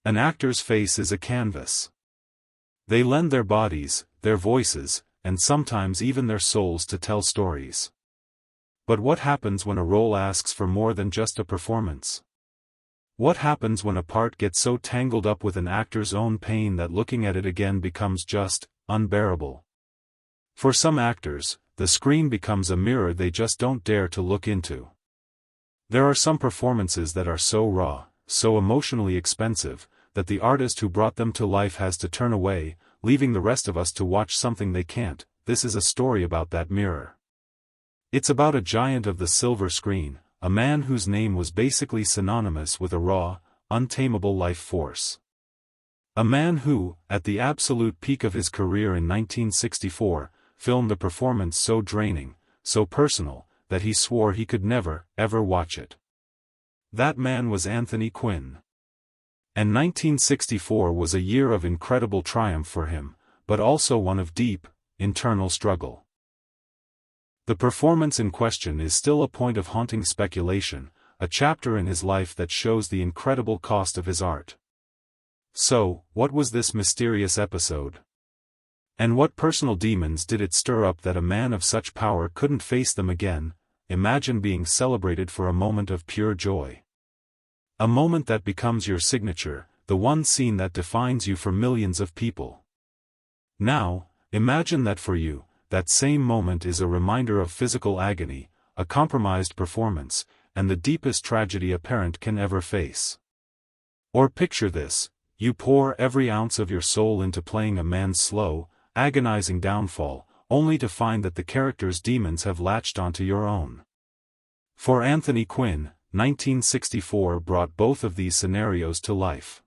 An actor's face is a canvas. They lend their bodies, their voices, and sometimes even their souls to tell stories. But what happens when a role asks for more than just a performance? What happens when a part gets so tangled up with an actor's own pain that looking at it again becomes just unbearable? For some actors, the screen becomes a mirror they just don't dare to look into. There are some performances that are so raw, so emotionally expensive, that the artist who brought them to life has to turn away, leaving the rest of us to watch something they can't. This is a story about that mirror. It's about a giant of the silver screen, a man whose name was basically synonymous with a raw, untamable life force. A man who, at the absolute peak of his career in 1964, filmed a performance so draining, so personal, that he swore he could never, ever watch it. That man was Anthony Quinn. And 1964 was a year of incredible triumph for him, but also one of deep, internal struggle. The performance in question is still a point of haunting speculation, a chapter in his life that shows the incredible cost of his art. So, what was this mysterious episode? And what personal demons did it stir up that a man of such power couldn't face them again? Imagine being celebrated for a moment of pure joy. A moment that becomes your signature, the one scene that defines you for millions of people. Now, imagine that for you, that same moment is a reminder of physical agony, a compromised performance, and the deepest tragedy a parent can ever face. Or picture this: you pour every ounce of your soul into playing a man's slow, agonizing downfall, only to find that the character's demons have latched onto your own. For Anthony Quinn, 1964 brought both of these scenarios to life.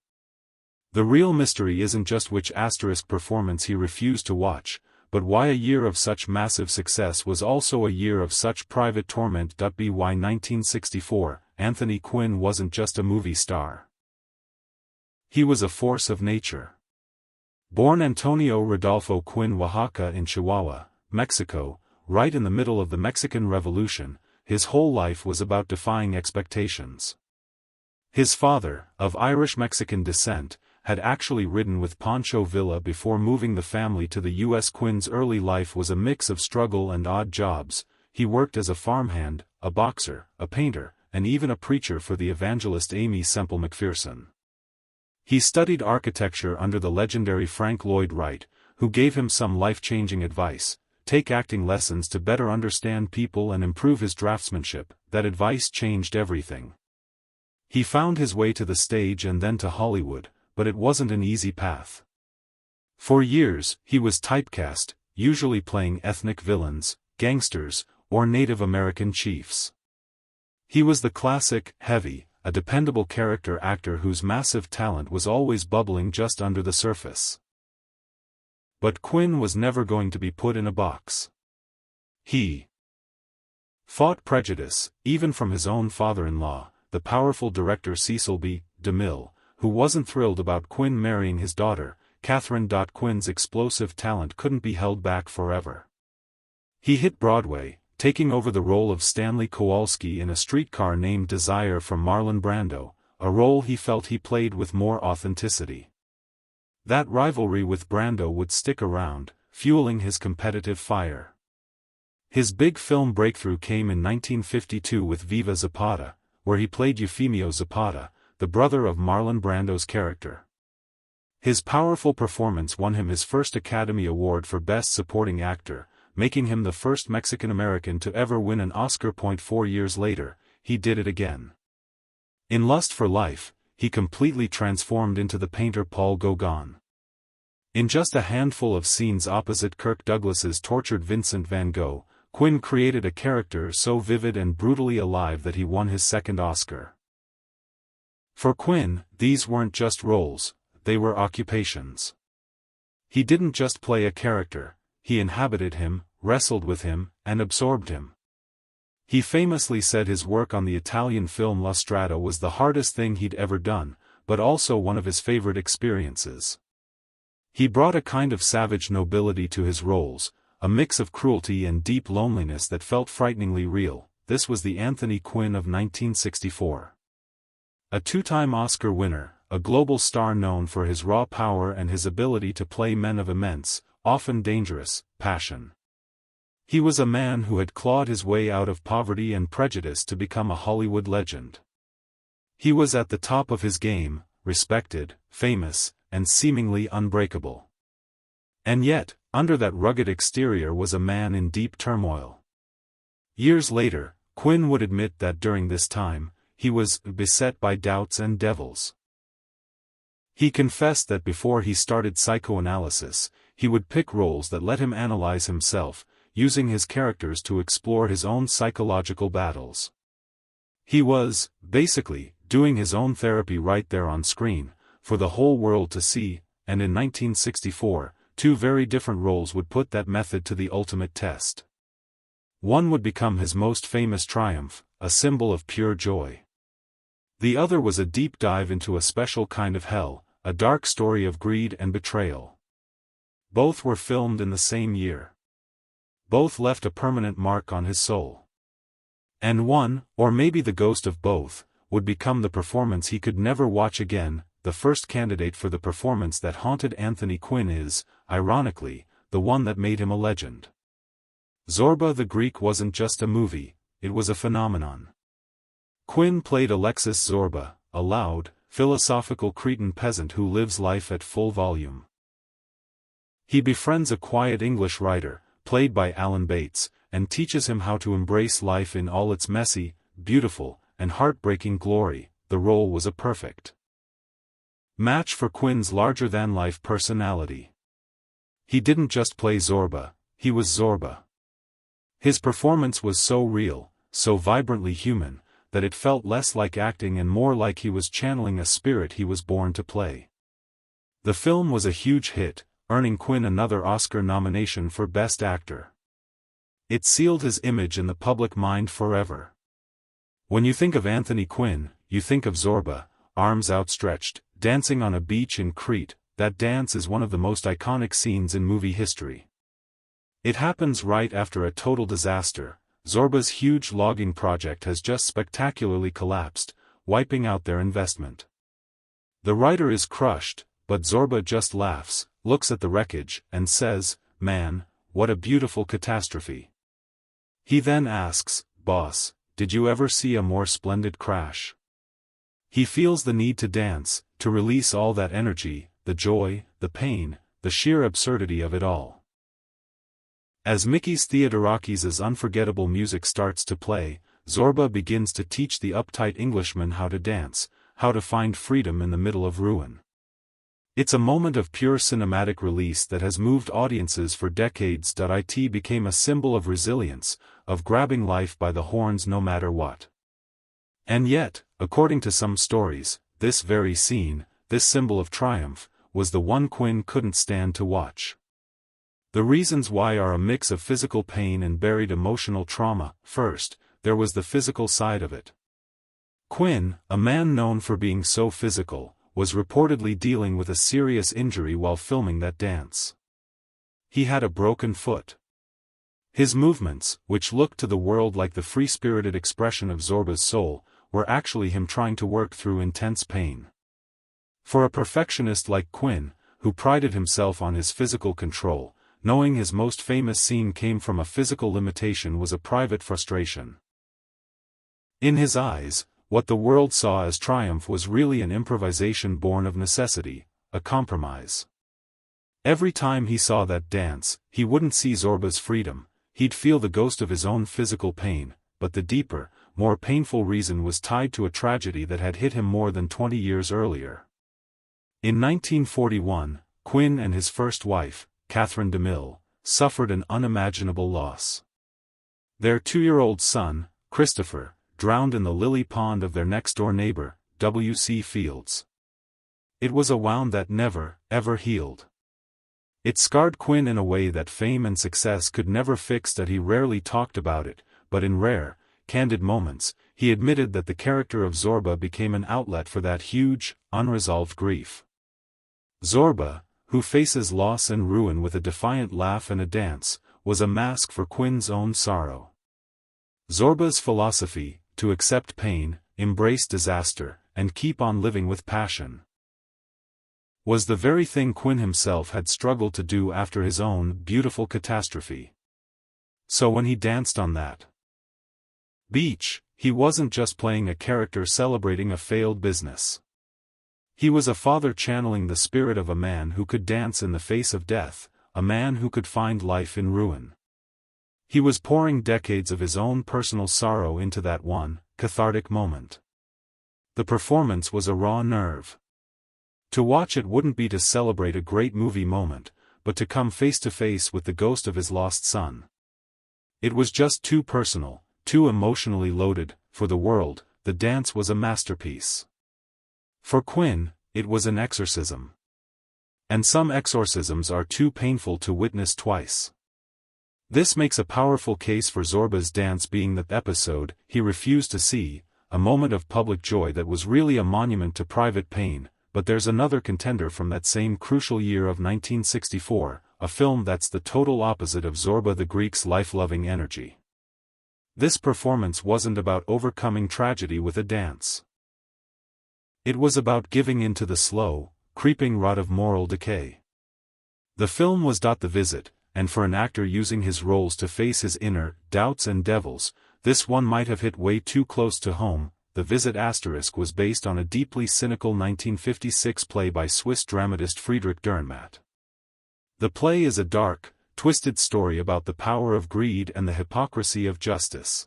The real mystery isn't just which asterisk performance he refused to watch, but why a year of such massive success was also a year of such private torment. By 1964, Anthony Quinn wasn't just a movie star. He was a force of nature. Born Antonio Rodolfo Quinn Oaxaca in Chihuahua, Mexico, right in the middle of the Mexican Revolution, his whole life was about defying expectations. His father, of Irish-Mexican descent, had actually ridden with Pancho Villa before moving the family to the U.S. Quinn's early life was a mix of struggle and odd jobs. He worked as a farmhand, a boxer, a painter, and even a preacher for the evangelist Aimee Semple McPherson. He studied architecture under the legendary Frank Lloyd Wright, who gave him some life-changing advice: take acting lessons to better understand people and improve his draftsmanship. That advice changed everything. He found his way to the stage and then to Hollywood, but it wasn't an easy path. For years, he was typecast, usually playing ethnic villains, gangsters, or Native American chiefs. He was the classic, heavy, a dependable character actor whose massive talent was always bubbling just under the surface. But Quinn was never going to be put in a box. He fought prejudice, even from his own father-in-law, the powerful director Cecil B. DeMille, who wasn't thrilled about Quinn marrying his daughter, Catherine. Quinn's explosive talent couldn't be held back forever. He hit Broadway, taking over the role of Stanley Kowalski in A Streetcar Named Desire from Marlon Brando, a role he felt he played with more authenticity. That rivalry with Brando would stick around, fueling his competitive fire. His big film breakthrough came in 1952 with Viva Zapata, where he played Eufemio Zapata, the brother of Marlon Brando's character. His powerful performance won him his first Academy Award for Best Supporting Actor, making him the first Mexican-American to ever win an Oscar. 4 years later, he did it again. In Lust for Life, he completely transformed into the painter Paul Gauguin. In just a handful of scenes opposite Kirk Douglas's tortured Vincent van Gogh, Quinn created a character so vivid and brutally alive that he won his second Oscar. For Quinn, these weren't just roles, they were occupations. He didn't just play a character, he inhabited him, wrestled with him, and absorbed him. He famously said his work on the Italian film La Strada was the hardest thing he'd ever done, but also one of his favorite experiences. He brought a kind of savage nobility to his roles, a mix of cruelty and deep loneliness that felt frighteningly real. This was the Anthony Quinn of 1964. A two-time Oscar winner, a global star known for his raw power and his ability to play men of immense, often dangerous, passion. He was a man who had clawed his way out of poverty and prejudice to become a Hollywood legend. He was at the top of his game, respected, famous, and seemingly unbreakable. And yet, under that rugged exterior was a man in deep turmoil. Years later, Quinn would admit that during this time, he was beset by doubts and devils. He confessed that before he started psychoanalysis, he would pick roles that let him analyze himself, using his characters to explore his own psychological battles. He was, basically, doing his own therapy right there on screen, for the whole world to see, and in 1964, two very different roles would put that method to the ultimate test. One would become his most famous triumph, a symbol of pure joy. The other was a deep dive into a special kind of hell, a dark story of greed and betrayal. Both were filmed in the same year. Both left a permanent mark on his soul. And one, or maybe the ghost of both, would become the performance he could never watch again. The first candidate for the performance that haunted Anthony Quinn is, ironically, the one that made him a legend. Zorba the Greek wasn't just a movie, it was a phenomenon. Quinn played Alexis Zorba, a loud, philosophical Cretan peasant who lives life at full volume. He befriends a quiet English writer, played by Alan Bates, and teaches him how to embrace life in all its messy, beautiful, and heartbreaking glory. The role was a perfect match for Quinn's larger-than-life personality. He didn't just play Zorba, he was Zorba. His performance was so real, so vibrantly human, that it felt less like acting and more like he was channeling a spirit he was born to play. The film was a huge hit, earning Quinn another Oscar nomination for Best Actor. It sealed his image in the public mind forever. When you think of Anthony Quinn, you think of Zorba, arms outstretched, dancing on a beach in Crete. That dance is one of the most iconic scenes in movie history. It happens right after a total disaster. Zorba's huge logging project has just spectacularly collapsed, wiping out their investment. The writer is crushed, but Zorba just laughs, looks at the wreckage, and says, "Man, what a beautiful catastrophe." He then asks, "Boss, did you ever see a more splendid crash?" He feels the need to dance, to release all that energy, the joy, the pain, the sheer absurdity of it all. As Mikis Theodorakis' unforgettable music starts to play, Zorba begins to teach the uptight Englishman how to dance, how to find freedom in the middle of ruin. It's a moment of pure cinematic release that has moved audiences for decades. It became a symbol of resilience, of grabbing life by the horns no matter what. And yet, according to some stories, this very scene, this symbol of triumph, was the one Quinn couldn't stand to watch. The reasons why are a mix of physical pain and buried emotional trauma. First, there was the physical side of it. Quinn, a man known for being so physical, was reportedly dealing with a serious injury while filming that dance. He had a broken foot. His movements, which looked to the world like the free-spirited expression of Zorba's soul, were actually him trying to work through intense pain. For a perfectionist like Quinn, who prided himself on his physical control, knowing his most famous scene came from a physical limitation was a private frustration. In his eyes, what the world saw as triumph was really an improvisation born of necessity, a compromise. Every time he saw that dance, he wouldn't see Zorba's freedom, he'd feel the ghost of his own physical pain, but the deeper, more painful reason was tied to a tragedy that had hit him more than 20 years earlier. In 1941, Quinn and his first wife, Catherine DeMille, suffered an unimaginable loss. Their 2-year-old son, Christopher, drowned in the lily pond of their next-door neighbor, W.C. Fields. It was a wound that never, ever healed. It scarred Quinn in a way that fame and success could never fix. That he rarely talked about it, but in rare, candid moments, he admitted that the character of Zorba became an outlet for that huge, unresolved grief. Zorba, who faces loss and ruin with a defiant laugh and a dance, was a mask for Quinn's own sorrow. Zorba's philosophy, to accept pain, embrace disaster, and keep on living with passion. was the very thing Quinn himself had struggled to do after his own beautiful catastrophe. So when he danced on that beach, he wasn't just playing a character celebrating a failed business. He was a father channeling the spirit of a man who could dance in the face of death, a man who could find life in ruin. He was pouring decades of his own personal sorrow into that one cathartic moment. The performance was a raw nerve. To watch it wouldn't be to celebrate a great movie moment, but to come face to face with the ghost of his lost son. It was just too personal, too emotionally loaded, for the world. The dance was a masterpiece. For Quinn, it was an exorcism. And some exorcisms are too painful to witness twice. This makes a powerful case for Zorba's dance being the episode he refused to see, a moment of public joy that was really a monument to private pain. But there's another contender from that same crucial year of 1964, a film that's the total opposite of Zorba the Greek's life-loving energy. This performance wasn't about overcoming tragedy with a dance. It was about giving in to the slow, creeping rot of moral decay. The film was The Visit, and for an actor using his roles to face his inner doubts and devils, this one might have hit way too close to home. The Visit * was based on a deeply cynical 1956 play by Swiss dramatist Friedrich Dürrenmatt. The play is a dark, twisted story about the power of greed and the hypocrisy of justice.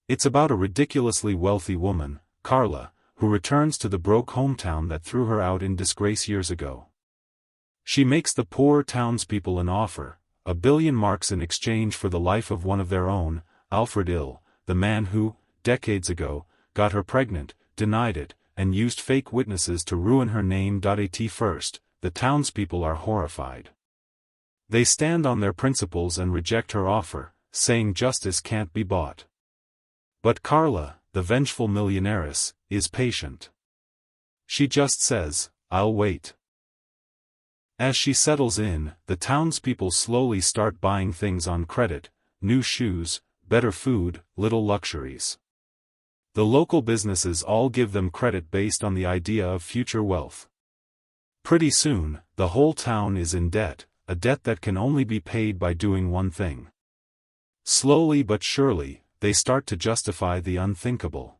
It's about a ridiculously wealthy woman, Carla, who returns to the broke hometown that threw her out in disgrace years ago. She makes the poor townspeople an offer, 1 billion marks in exchange for the life of one of their own, Alfred Ill, the man who, decades ago, got her pregnant, denied it, and used fake witnesses to ruin her name. At first, the townspeople are horrified. They stand on their principles and reject her offer, saying justice can't be bought. But Carla, the vengeful millionairess, is patient. She just says, "I'll wait." As she settles in, the townspeople slowly start buying things on credit: new shoes, better food, little luxuries. The local businesses all give them credit based on the idea of future wealth. Pretty soon, the whole town is in debt, a debt that can only be paid by doing one thing. Slowly but surely, they start to justify the unthinkable.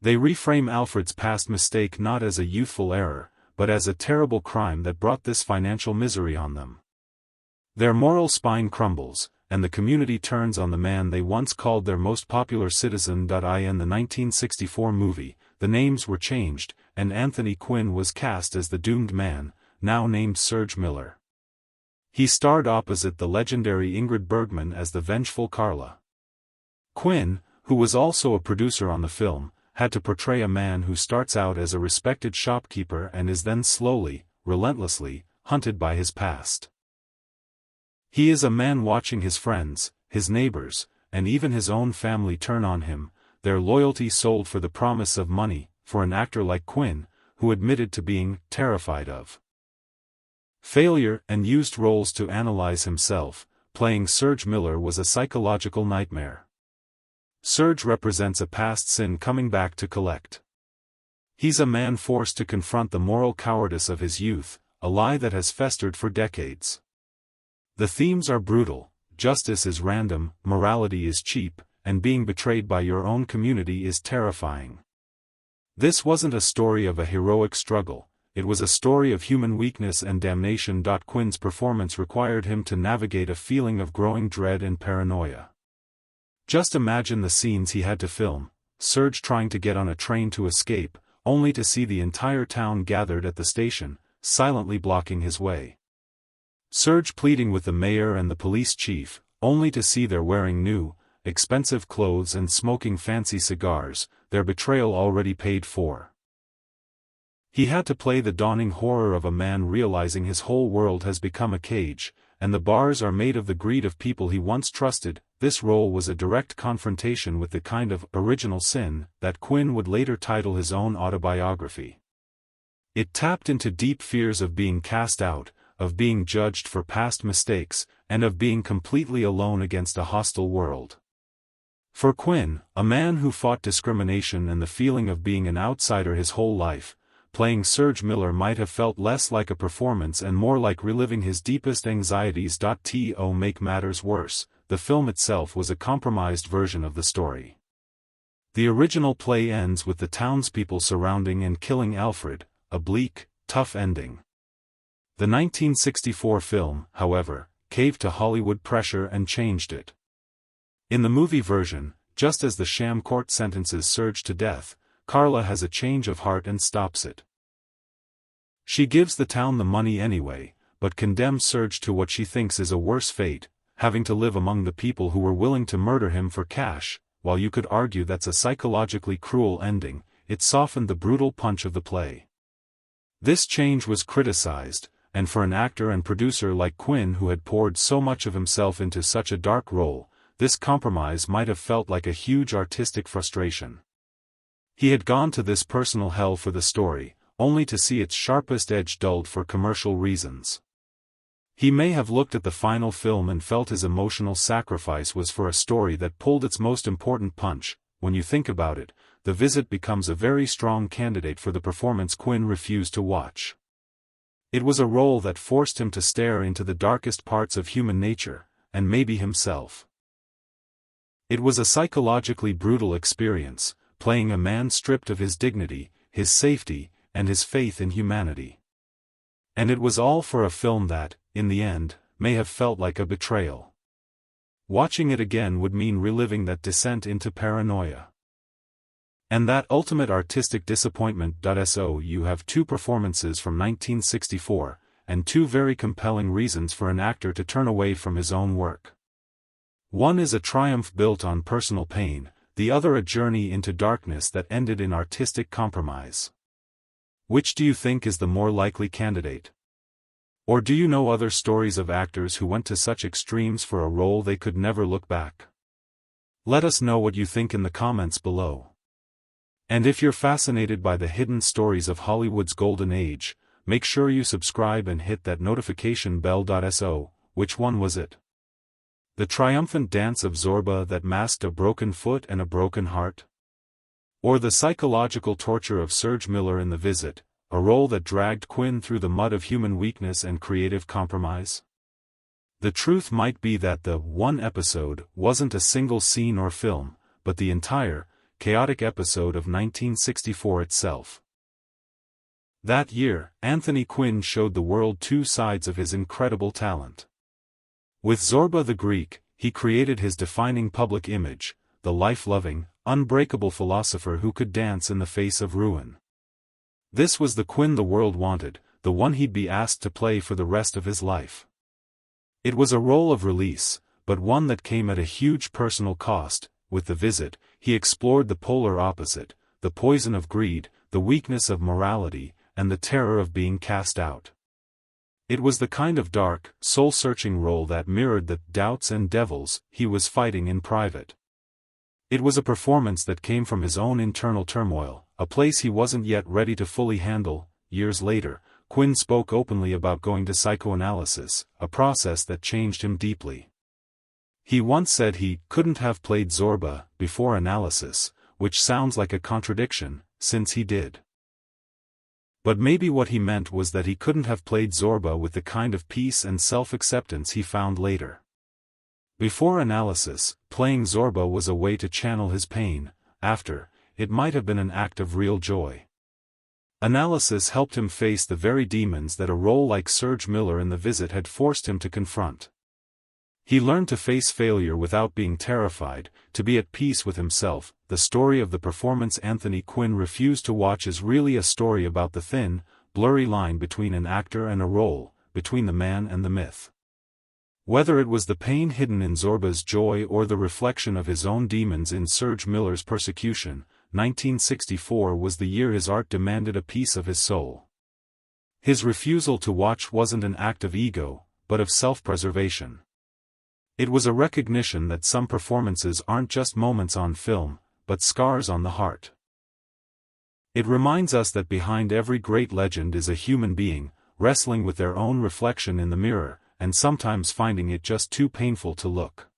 They reframe Alfred's past mistake not as a youthful error, but as a terrible crime that brought this financial misery on them. Their moral spine crumbles, and the community turns on the man they once called their most popular citizen. In the 1964 movie, the names were changed, and Anthony Quinn was cast as the doomed man, now named Serge Miller. He starred opposite the legendary Ingrid Bergman as the vengeful Carla. Quinn, who was also a producer on the film, had to portray a man who starts out as a respected shopkeeper and is then slowly, relentlessly, hunted by his past. He is a man watching his friends, his neighbors, and even his own family turn on him, their loyalty sold for the promise of money, for an actor like Quinn, who admitted to being terrified of failure and used roles to analyze himself. Playing Serge Miller was a psychological nightmare. Serge represents a past sin coming back to collect. He's a man forced to confront the moral cowardice of his youth, a lie that has festered for decades. The themes are brutal: justice is random, morality is cheap, and being betrayed by your own community is terrifying. This wasn't a story of a heroic struggle, it was a story of human weakness and damnation. Quinn's performance required him to navigate a feeling of growing dread and paranoia. Just imagine the scenes he had to film: Serge trying to get on a train to escape, only to see the entire town gathered at the station, silently blocking his way. Serge pleading with the mayor and the police chief, only to see they're wearing new, expensive clothes and smoking fancy cigars, their betrayal already paid for. He had to play the dawning horror of a man realizing his whole world has become a cage, and the bars are made of the greed of people he once trusted. This role was a direct confrontation with the kind of original sin that Quinn would later title his own autobiography. It tapped into deep fears of being cast out, of being judged for past mistakes, and of being completely alone against a hostile world. For Quinn, a man who fought discrimination and the feeling of being an outsider his whole life, playing Serge Miller might have felt less like a performance and more like reliving his deepest anxieties. To make matters worse, the film itself was a compromised version of the story. The original play ends with the townspeople surrounding and killing Alfred, a bleak, tough ending. The 1964 film, however, caved to Hollywood pressure and changed it. In the movie version, just as the sham court sentences Serge to death, Carla has a change of heart and stops it. She gives the town the money anyway, but condemns Serge to what she thinks is a worse fate, having to live among the people who were willing to murder him for cash. While you could argue that's a psychologically cruel ending, it softened the brutal punch of the play. This change was criticized, and for an actor and producer like Quinn who had poured so much of himself into such a dark role, this compromise might have felt like a huge artistic frustration. He had gone to this personal hell for the story, only to see its sharpest edge dulled for commercial reasons. He may have looked at the final film and felt his emotional sacrifice was for a story that pulled its most important punch. When you think about it, The Visit becomes a very strong candidate for the performance Quinn refused to watch. It was a role that forced him to stare into the darkest parts of human nature, and maybe himself. It was a psychologically brutal experience, playing a man stripped of his dignity, his safety, and his faith in humanity. And it was all for a film that, in the end, may have felt like a betrayal. Watching it again would mean reliving that descent into paranoia. And that ultimate artistic disappointment. So you have two performances from 1964, and two very compelling reasons for an actor to turn away from his own work. One is a triumph built on personal pain, the other a journey into darkness that ended in artistic compromise. Which do you think is the more likely candidate? Or do you know other stories of actors who went to such extremes for a role they could never look back? Let us know what you think in the comments below. And if you're fascinated by the hidden stories of Hollywood's golden age, make sure you subscribe and hit that notification bell. So, which one was it? The triumphant dance of Zorba that masked a broken foot and a broken heart? Or the psychological torture of Serge Miller in The Visit, a role that dragged Quinn through the mud of human weakness and creative compromise? The truth might be that the one episode wasn't a single scene or film, but the entire, chaotic episode of 1964 itself. That year, Anthony Quinn showed the world two sides of his incredible talent. With Zorba the Greek, he created his defining public image, the life-loving, unbreakable philosopher who could dance in the face of ruin. This was the Quinn the world wanted, the one he'd be asked to play for the rest of his life. It was a role of release, but one that came at a huge personal cost. With The Visit, he explored the polar opposite, the poison of greed, the weakness of morality, and the terror of being cast out. It was the kind of dark, soul-searching role that mirrored the doubts and devils he was fighting in private. It was a performance that came from his own internal turmoil, a place he wasn't yet ready to fully handle. Years later, Quinn spoke openly about going to psychoanalysis, a process that changed him deeply. He once said he couldn't have played Zorba before analysis, which sounds like a contradiction, since he did. But maybe what he meant was that he couldn't have played Zorba with the kind of peace and self-acceptance he found later. Before analysis, playing Zorba was a way to channel his pain. After, it might have been an act of real joy. Analysis helped him face the very demons that a role like Serge Miller in The Visit had forced him to confront. He learned to face failure without being terrified, to be at peace with himself. The story of the performance Anthony Quinn refused to watch is really a story about the thin, blurry line between an actor and a role, between the man and the myth. Whether it was the pain hidden in Zorba's joy or the reflection of his own demons in Serge Miller's persecution, 1964 was the year his art demanded a piece of his soul. His refusal to watch wasn't an act of ego, but of self-preservation. It was a recognition that some performances aren't just moments on film, but scars on the heart. It reminds us that behind every great legend is a human being, wrestling with their own reflection in the mirror, and sometimes finding it just too painful to look.